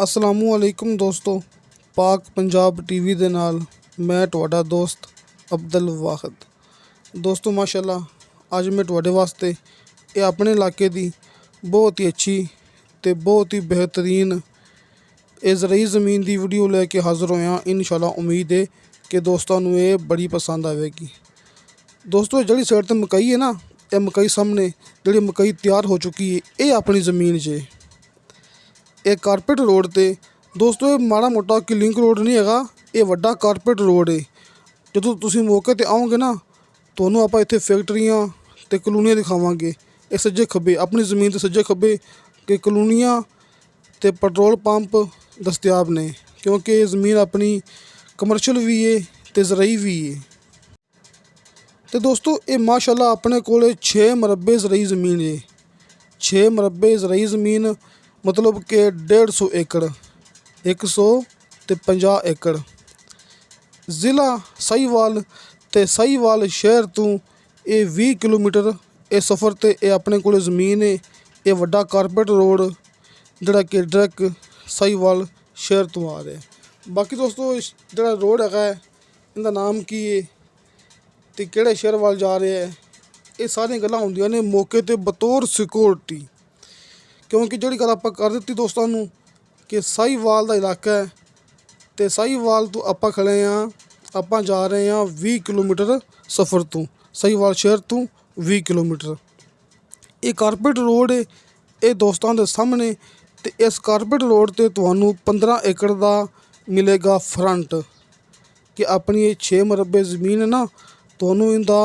असलामुअलैकुम दोस्तों, पाक पंजाब टीवी दे नाल मैं तुहाडा दोस्त अब्दुल वाहिद। दोस्तों माशाअल्लाह अज मैं तुहाडे वास्ते ये अपने इलाके दी बहुत ही अच्छी ते बहुत ही बेहतरीन ज़रई ज़मीन दी वीडियो लैके हाज़र होया। इंशाअल्लाह उम्मीद है कि दोस्तों नूं ये बड़ी पसंद आवेगी। दोस्तों जिहड़ी साइड ते मकई है ना, ये मकई सामने जिहड़ी मकई तैयार हो चुकी है, ये अपनी ज़मीन जे ये कारपेट रोड ते दोस्तों ये माड़ा मोटा कि लिंक रोड नहीं हैगा, ये वड्डा कारपेट रोड है। जो तुसीं मौके ते आओगे ना, तुहानूं आपां इत्थे फैक्ट्रियां ते कलोनियां दिखावांगे। ये सज्जे खब्बे अपनी ज़मीन ते सज्जे खब्बे कि कलोनियां ते पेट्रोल पंप दस्तियाब ने, क्योंकि ये ज़मीन अपनी कमर्शियल भी है ते ज़रई भी है। तो दोस्तों ये माशाअल्लाह अपने कोले 6 मरबे ज़रई ज़मीन है। 6 मरबे ज़रई ज़मीन मतलब कि 150 एकड़, 150 एकड़। ज़िला साहिवाल ते साहिवाल शहर तो ये 20 किलोमीटर ये सफ़र ते ये अपने कोले ज़मीन है। ये वड्डा कारपेट रोड जिहड़ा कि डायरैक्ट साहिवाल शहर तो आ रहा है। बाकी दोस्तों जिहड़ा रोड है इनका नाम की है ते किहड़े शहर वाल जा रहे है, ये सारियां गल्लां हुंदियां ने मौके ते बतौर सिक्योरिटी। क्योंकि जिहड़ी गल आपां कर दित्ती दोस्तां नूं कि साहिवाल दा इलाका है ते साहिवाल तो आपां खड़े हाँ, आपां जा रहे हैं 20 किलोमीटर सफ़र तो साहिवाल शहर तो 20 किलोमीटर। ये कारपेट रोड है ये दोस्तों के सामने। ते इस कारपेट रोड ते तुहानूं 15 एकड़ का मिलेगा फ्रंट कि अपनी ये 6 मरबे ज़मीन है ना, तुहानूं इनका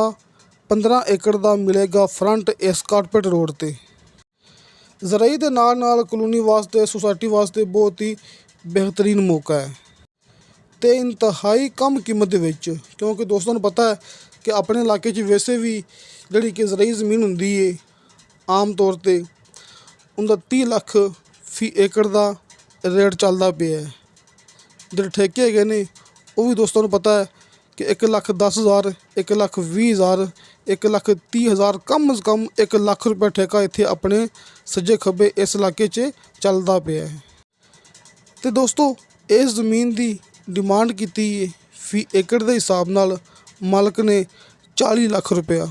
15 एकड़ का मिलेगा फ्रंट इस कारपेट रोड ते। ज़रई दे नाल नाल कलोनी वास्ते सोसाइटी वास्ते बहुत ही बेहतरीन मौका है ते इंतहाई कम कीमत दे विच। क्योंकि दोस्तों नूं पता है कि अपने इलाके च वैसे भी जिहड़ी कि ज़रई ज़मीन हुंदी है आम तौर ते उनका 30 लाख फी एकड़ का रेट चलदा पिया है। जिहड़े ठेके हैगे ने वो भी दोस्तों नूं पता है कि 1,10,000, 1,20,000, 1,30,000 कम से कम 1 लाख रुपये ठेका इत्थे अपने सज्जे खब्बे इस इलाके च चलदा पिया है। तो दोस्तों इस ज़मीन की डिमांड की है फी एकड़ के हिसाब नाल मालक ने 40 लाख रुपया।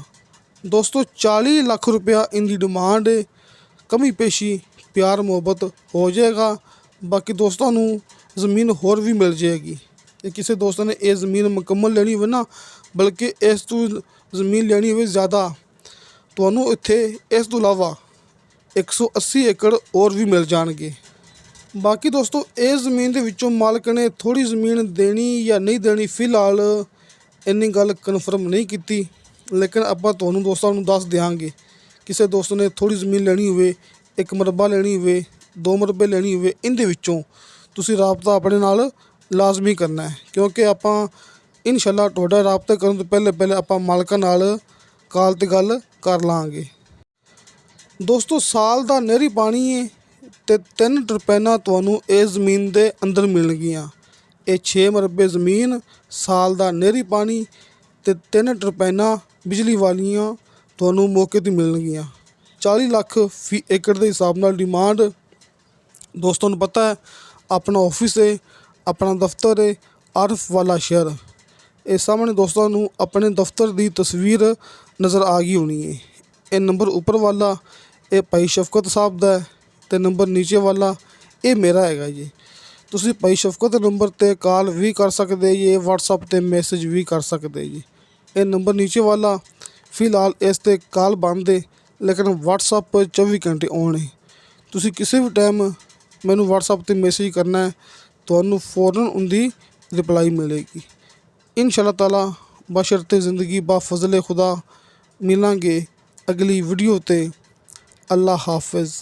दोस्तों 40 लाख रुपया इनकी डिमांड है। कमी पेशी प्यार मुहब्बत हो जाएगा। बाकी दोस्तों नूं ज़मीन होर भी मिल जाएगी। ते किसी दोस्तों ने ये ज़मीन मुकम्मल लेनी हो ना, बल्कि इस तो ज़मीन लेनी हो ज़्यादा, तुहानूं इत्थे इस तो इलावा 180 एकड़ और भी मिल जाएंगे। बाकी दोस्तों इस ज़मीन के विचों मालक ने थोड़ी ज़मीन देनी या नहीं देनी फिलहाल इन्नी गल कन्फर्म नहीं की, लेकिन आपां तुहानूं दोस्तों नूं दस देंगे। किसी दोस्त ने थोड़ी ज़मीन लेनी हो, 1 मरबा लेनी हो, 2 मरबे लेनी हो, इनदे विचों तुसीं राबता अपने नाल लाजमी करना है। क्योंकि आपां इंशाअल्लाह तुहाडा राबता करन तो पहले आपां मालकां नाल काल ते गल कर लांगे। दोस्तों साल का नहरी पानी है ते 3 टरपैना तुहानूं इस ज़मीन के अंदर मिलणगियां। ये 6 मरबे ज़मीन, साल का नहरी पानी ते 3 टरपैना बिजली वालियां तुहानूं मौके ते मिलणगियां। 40 लाख फी एकड़ के हिसाब नाल डिमांड। दोस्तों नूं पता है अपना ऑफिस है, अपना दफ्तर है आरफ वाला शहर। ये सामने दोस्तों नूं अपने दफ्तर की तस्वीर नज़र आ गई होनी है। ये नंबर ऊपर वाला ये भाई शफकत साहब का है ते नंबर नीचे वाला ये मेरा है जी। तुसीं भाई शफकत नंबर ते कॉल भी कर सकते जी, व्हाट्सअप ते मैसेज भी कर सकते जी। ये नंबर नीचे वाला फिलहाल इस ते कॉल बंद है, लेकिन व्हाट्सअप 24 घंटे ऑन है। तुसीं किसी भी टाइम मैनू व्हाट्सअप ते मैसेज करना है, तुहानूं फौरन उनकी रिप्लाई मिलेगी इंशाअल्लाह ताला। बशर्ते ज़िंदगी बा फजले खुदा मिलांगे अगली वीडियो ते। अल्लाह हाफिज़।